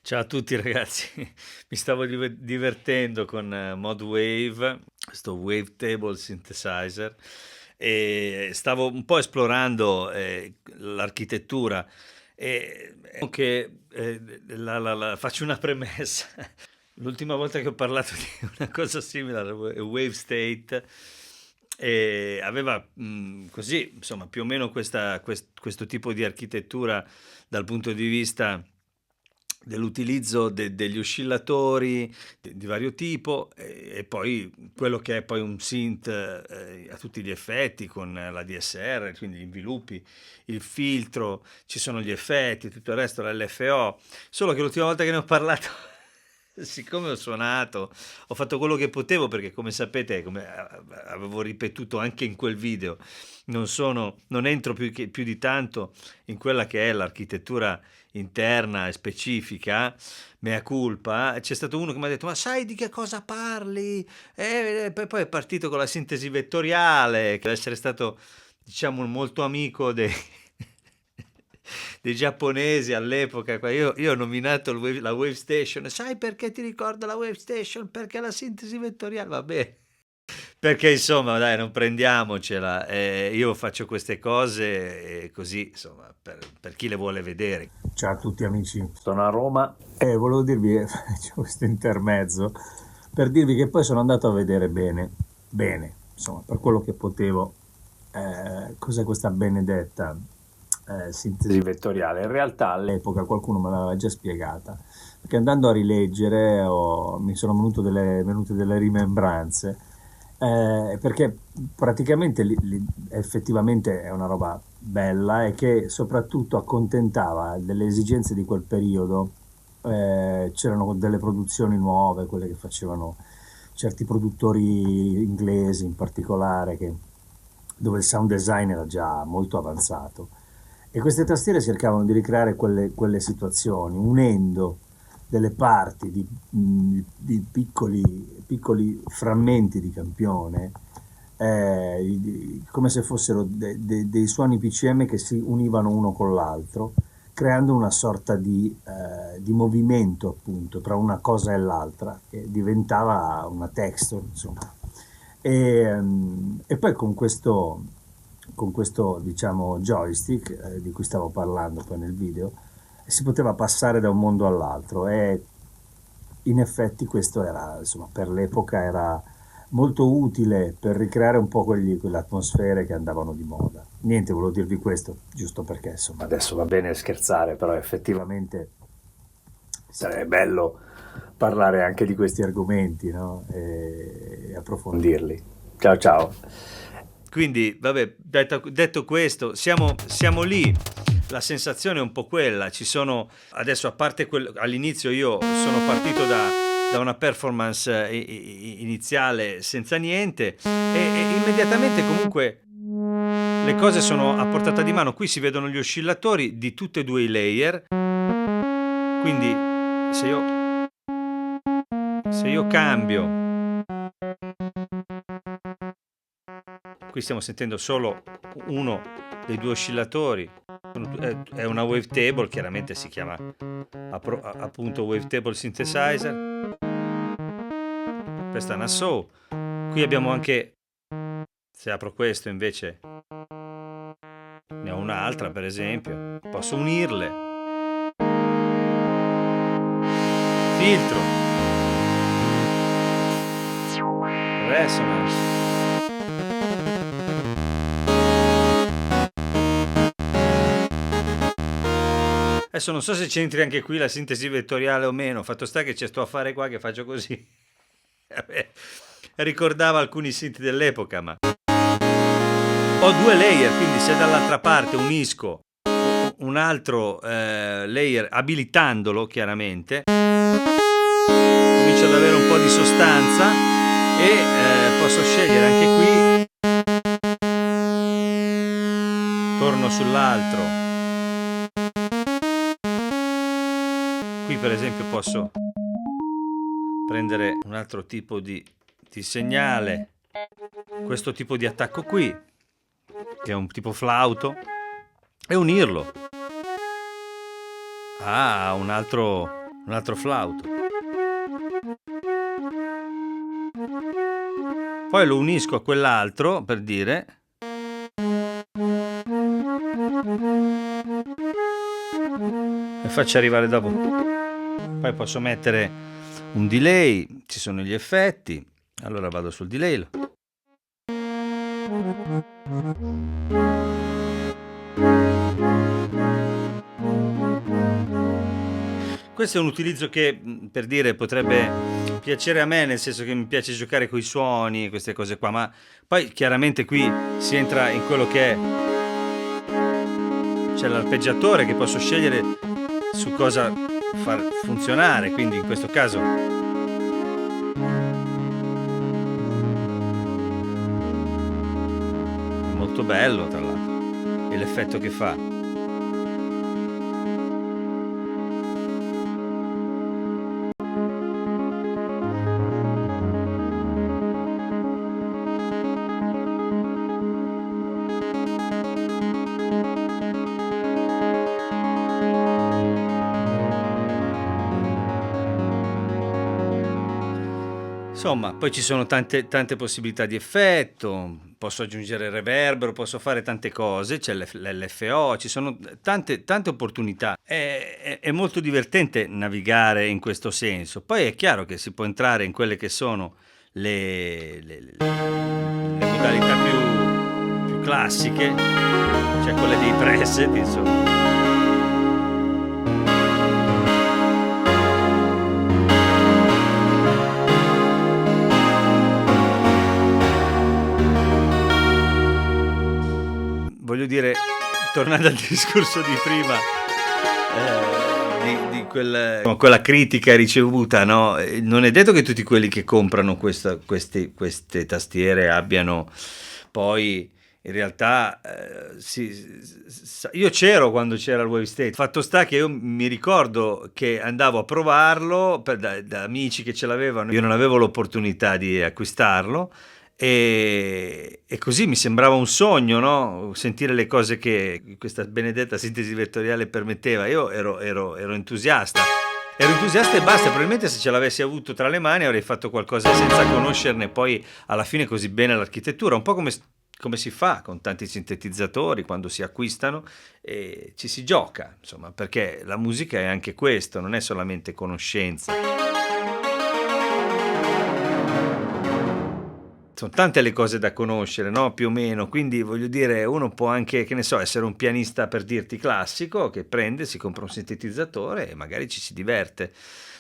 Ciao a tutti ragazzi, mi stavo divertendo con Mod Wave, questo Wavetable Synthesizer, e stavo un po' esplorando l'architettura e faccio una premessa. L'ultima volta che ho parlato di una cosa simile a Wave State aveva così, insomma, più o meno questo tipo di architettura dal punto di vista dell'utilizzo degli oscillatori di vario tipo e poi quello che è poi un synth a tutti gli effetti con la DSR, quindi gli sviluppi, il filtro, ci sono gli effetti, tutto il resto, l'LFO, solo che l'ultima volta che ne ho parlato siccome ho suonato, ho fatto quello che potevo perché come sapete, come avevo ripetuto anche in quel video, non entro più di tanto in quella che è l'architettura interna e specifica, mea culpa. C'è stato uno che mi ha detto: ma sai di che cosa parli? Poi è partito con la sintesi vettoriale, che deve essere stato, diciamo, molto amico dei giapponesi all'epoca. Io ho nominato la Wave Station. Sai perché ti ricordo la Wave Station? Perché la sintesi vettoriale, vabbè. Perché insomma, dai, non prendiamocela. Io faccio queste cose così, insomma, per chi le vuole vedere. Ciao a tutti amici, sono a Roma e volevo dirvi, c'è questo intermezzo, per dirvi che poi sono andato a vedere bene, insomma, per quello che potevo, cos'è questa benedetta sintesi vettoriale. In realtà all'epoca qualcuno me l'aveva già spiegata, perché andando a rileggere mi sono venute delle rimembranze, perché praticamente effettivamente è una roba bella e che soprattutto accontentava delle esigenze di quel periodo. C'erano delle produzioni nuove, quelle che facevano certi produttori inglesi in particolare, dove il sound design era già molto avanzato, e queste tastiere cercavano di ricreare quelle situazioni unendo delle parti di piccoli frammenti di campione, come se fossero dei suoni PCM che si univano uno con l'altro, creando una sorta di movimento appunto tra una cosa e l'altra, che diventava una texture, insomma. E poi con questo diciamo joystick di cui stavo parlando poi nel video, si poteva passare da un mondo all'altro, e in effetti questo era, insomma, per l'epoca era molto utile per ricreare un po' quelle atmosfere che andavano di moda. Niente, volevo dirvi questo giusto perché, insomma, adesso va bene scherzare, però effettivamente sarebbe bello parlare anche di questi argomenti, no? E approfondirli. Ciao. Quindi, vabbè, detto questo, siamo lì la sensazione è un po' quella. Ci sono adesso, a parte all'inizio io sono partito da una performance iniziale senza niente e immediatamente comunque le cose sono a portata di mano. Qui si vedono gli oscillatori di tutti e due i layer, quindi se io cambio, qui stiamo sentendo solo uno dei due oscillatori, è una wavetable, chiaramente si chiama appunto wavetable synthesizer. Questa è una saw. Qui abbiamo anche, se apro questo invece ne ho un'altra, per esempio, posso unirle, filtro, resonance. Adesso non so se c'entri anche qui la sintesi vettoriale o meno, fatto sta che c'è sto affare qua che faccio così. Ricordava alcuni synth dell'epoca, ma ho due layer, quindi se dall'altra parte unisco un altro layer abilitandolo, chiaramente comincio ad avere un po' di sostanza e posso scegliere anche qui, torno sull'altro. Qui per esempio posso prendere un altro tipo di segnale, questo tipo di attacco qui, che è un tipo flauto, e unirlo a un altro flauto. Poi lo unisco a quell'altro, per dire, e faccio arrivare dopo. Poi posso mettere un delay, ci sono gli effetti, allora vado sul delay. Questo è un utilizzo che, per dire, potrebbe piacere a me, nel senso che mi piace giocare con i suoni e queste cose qua, ma poi chiaramente qui si entra in quello che è, c'è l'arpeggiatore che posso scegliere su cosa far funzionare, quindi in questo caso è molto bello, tra l'altro, e l'effetto che fa. Insomma, poi ci sono tante possibilità di effetto, posso aggiungere reverbero, posso fare tante cose, c'è l'LFO, ci sono tante opportunità. È molto divertente navigare in questo senso. Poi è chiaro che si può entrare in quelle che sono le modalità più classiche, cioè quelle dei preset, insomma. Voglio dire, tornando al discorso di prima, di quella critica ricevuta, no? Non è detto che tutti quelli che comprano queste tastiere abbiano poi in realtà io c'ero quando c'era il Wave State. Fatto sta che io mi ricordo che andavo a provarlo da amici che ce l'avevano, io non avevo l'opportunità di acquistarlo. E così mi sembrava un sogno, no? Sentire le cose che questa benedetta sintesi vettoriale permetteva. Io ero entusiasta. Ero entusiasta e basta. Probabilmente se ce l'avessi avuto tra le mani avrei fatto qualcosa senza conoscerne poi alla fine così bene l'architettura. Un po' come si fa con tanti sintetizzatori quando si acquistano e ci si gioca, insomma, perché la musica è anche questo, non è solamente conoscenza. Sono tante le cose da conoscere, no? Più o meno, quindi voglio dire, uno può anche, che ne so, essere un pianista, per dirti, classico, che prende, si compra un sintetizzatore e magari ci si diverte,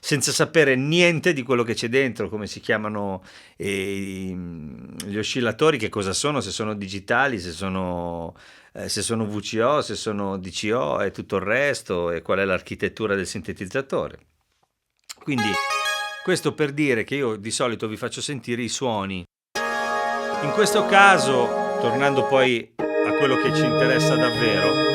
senza sapere niente di quello che c'è dentro, come si chiamano gli oscillatori, che cosa sono, se sono digitali, se sono se sono VCO, se sono DCO e tutto il resto, e qual è l'architettura del sintetizzatore. Quindi questo per dire che io di solito vi faccio sentire i suoni. In questo caso, tornando poi a quello che ci interessa davvero,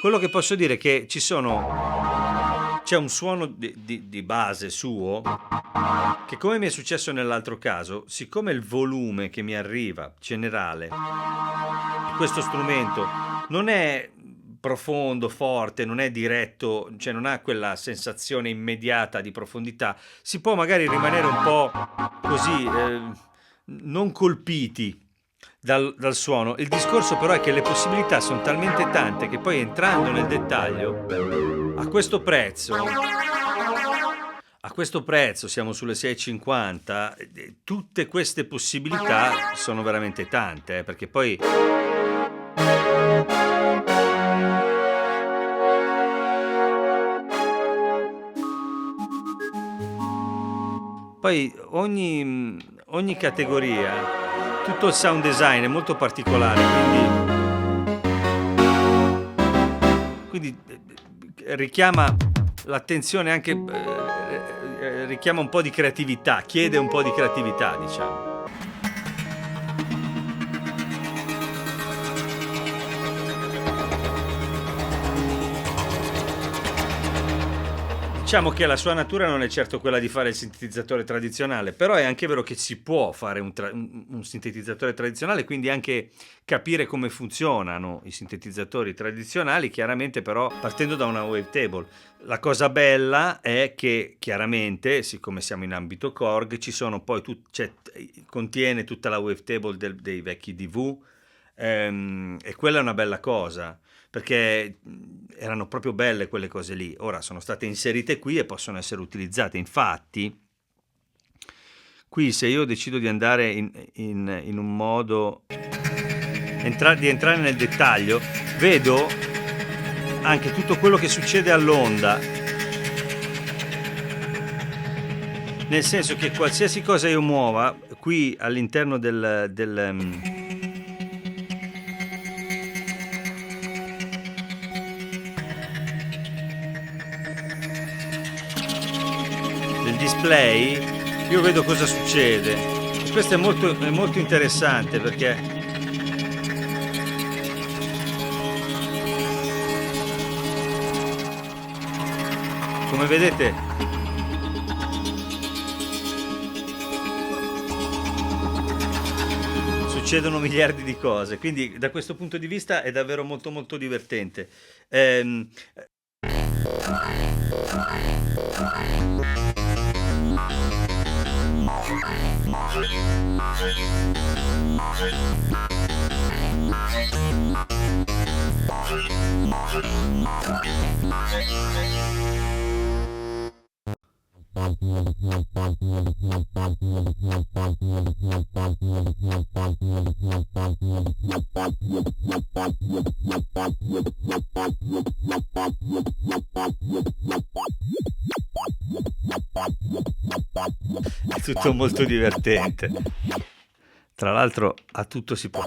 quello che posso dire è che c'è un suono di base suo che, come mi è successo nell'altro caso, siccome il volume che mi arriva generale di questo strumento non è profondo, forte, non è diretto, cioè non ha quella sensazione immediata di profondità, si può magari rimanere un po' così, non colpiti dal suono. Il discorso però è che le possibilità sono talmente tante che poi, entrando nel dettaglio, a questo prezzo siamo sulle 6,50, tutte queste possibilità sono veramente tante, perché poi ogni categoria, tutto il sound design è molto particolare, quindi richiama l'attenzione anche, richiama un po' di creatività, chiede un po' di creatività, diciamo. Diciamo che la sua natura non è certo quella di fare il sintetizzatore tradizionale, però è anche vero che si può fare un sintetizzatore tradizionale, quindi anche capire come funzionano i sintetizzatori tradizionali, chiaramente però partendo da una wavetable. La cosa bella è che chiaramente, siccome siamo in ambito Korg, ci sono poi contiene tutta la wavetable dei vecchi DV, e quella è una bella cosa, perché erano proprio belle quelle cose lì. Ora sono state inserite qui e possono essere utilizzate. Infatti qui, se io decido di andare in un modo di entrare nel dettaglio, vedo anche tutto quello che succede all'onda, nel senso che qualsiasi cosa io muova qui all'interno del display, io vedo cosa succede. E questo è molto interessante, perché come vedete succedono miliardi di cose, quindi da questo punto di vista è davvero molto divertente. È tutto molto divertente. Tra l'altro a tutto si può.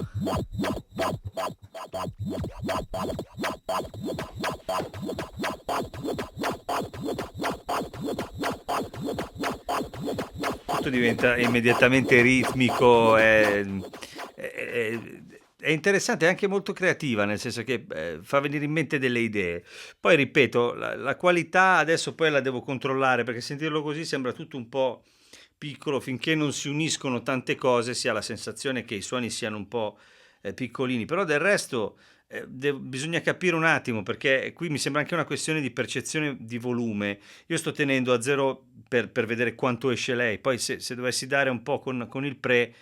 Tutto diventa immediatamente ritmico, è interessante, è anche molto creativa, nel senso che fa venire in mente delle idee. Poi ripeto, la qualità adesso poi la devo controllare, perché sentirlo così sembra tutto un po' piccolo, finché non si uniscono tante cose si ha la sensazione che i suoni siano un po' piccolini, però del resto bisogna capire un attimo, perché qui mi sembra anche una questione di percezione di volume. Io sto tenendo a zero per vedere quanto esce lei, poi se dovessi dare un po' con il pre,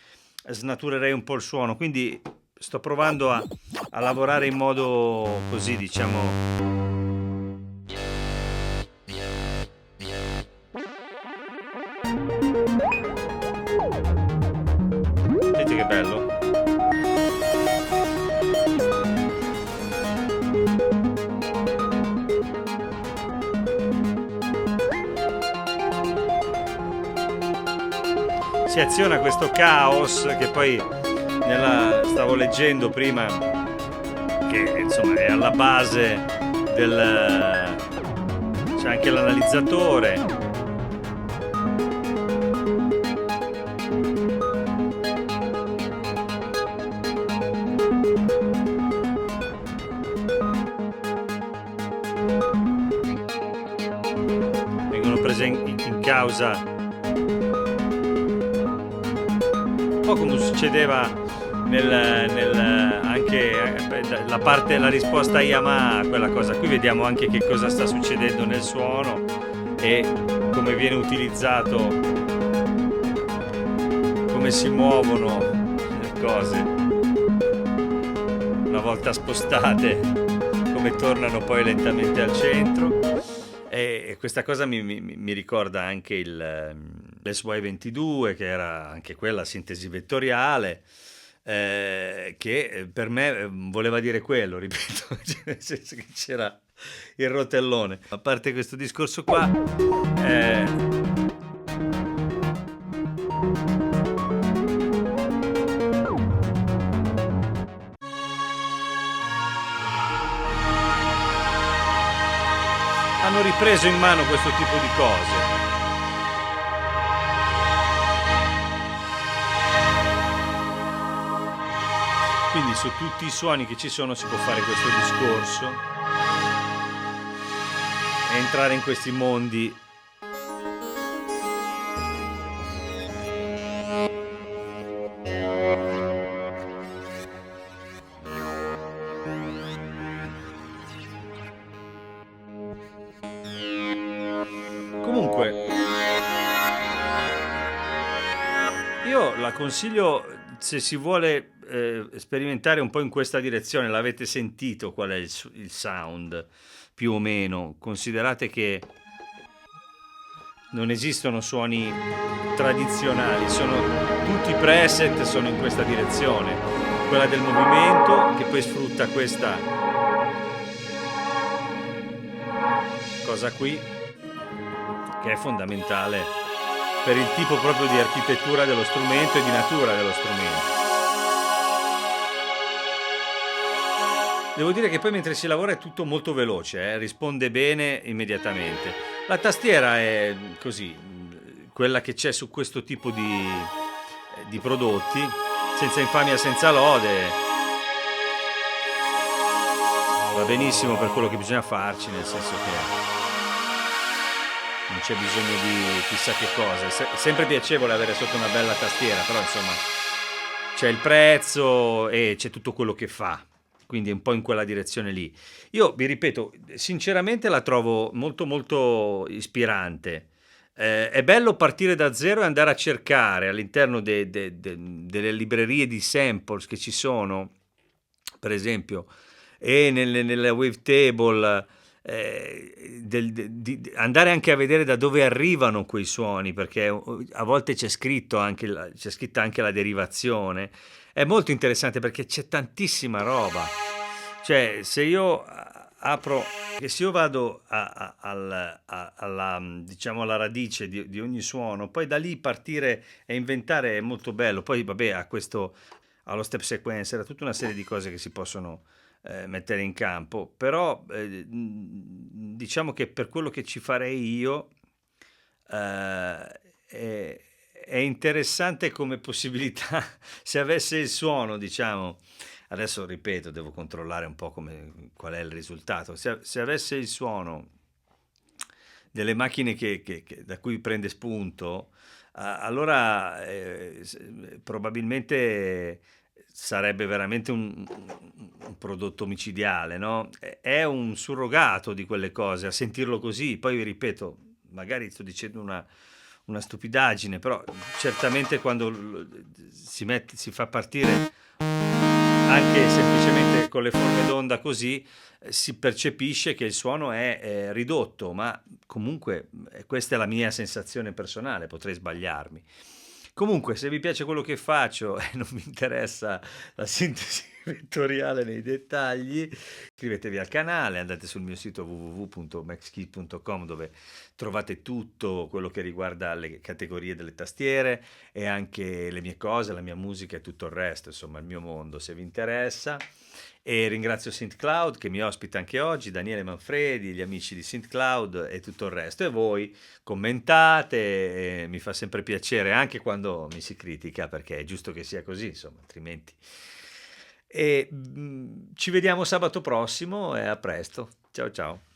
snaturerei un po' il suono, quindi sto provando a lavorare in modo così, diciamo. Senti che bello. si aziona questo caos che poi stavo leggendo prima che insomma è alla base c'è anche l'analizzatore. Vengono prese in causa un po' come succedeva anche la risposta a Yamaha, quella cosa. Qui vediamo anche che cosa sta succedendo nel suono e come viene utilizzato, come si muovono le cose una volta spostate, come tornano poi lentamente al centro. E questa cosa mi ricorda anche l'SY22, che era anche quella sintesi vettoriale, che per me voleva dire quello, ripeto, nel senso che c'era il rotellone. A parte questo discorso qua, hanno ripreso in mano questo tipo di cose. Quindi su tutti i suoni che ci sono si può fare questo discorso e entrare in questi mondi. Comunque, io la consiglio se si vuole sperimentare un po' in questa direzione. L'avete sentito qual è il sound più o meno? Considerate che non esistono suoni tradizionali, tutti i preset sono in questa direzione, quella del movimento che poi sfrutta questa cosa qui che è fondamentale per il tipo proprio di architettura dello strumento e di natura dello strumento. Devo dire che poi mentre si lavora è tutto molto veloce, risponde bene immediatamente. La tastiera è così, quella che c'è su questo tipo di prodotti, senza infamia, senza lode, va benissimo per quello che bisogna farci, nel senso che non c'è bisogno di chissà che cosa. È sempre piacevole avere sotto una bella tastiera, però insomma c'è il prezzo e c'è tutto quello che fa, quindi è un po' in quella direzione lì. Io vi ripeto, sinceramente la trovo molto molto ispirante. È bello partire da zero e andare a cercare all'interno delle librerie di samples che ci sono, per esempio, e nella wavetable, andare anche a vedere da dove arrivano quei suoni, perché a volte c'è scritta anche la derivazione. È molto interessante perché c'è tantissima roba. Cioè, se io vado diciamo alla radice di ogni suono, poi da lì partire e inventare è molto bello. Poi vabbè, allo step sequencer, tutta una serie di cose che si possono mettere in campo, però diciamo che per quello che ci farei io è interessante come possibilità, se avesse il suono, diciamo, adesso ripeto, devo controllare un po' qual è il risultato, se avesse il suono delle macchine da cui prende spunto, allora probabilmente sarebbe veramente un prodotto micidiale, no? È un surrogato di quelle cose, a sentirlo così. Poi vi ripeto, magari sto dicendo una stupidaggine, però certamente quando si fa partire anche semplicemente con le forme d'onda così, si percepisce che il suono è ridotto, ma comunque questa è la mia sensazione personale, potrei sbagliarmi. Comunque, se vi piace quello che faccio e non vi interessa la sintesi vettoriale nei dettagli. Iscrivetevi al canale, andate sul mio sito www.maxkey.com dove trovate tutto quello che riguarda le categorie delle tastiere e anche le mie cose, la mia musica e tutto il resto, insomma il mio mondo se vi interessa. E ringrazio SynthCloud che mi ospita anche oggi, Daniele Manfredi, gli amici di SynthCloud e tutto il resto. E voi commentate, mi fa sempre piacere anche quando mi si critica perché è giusto che sia così, insomma, altrimenti. E ci vediamo sabato prossimo e a presto. Ciao ciao.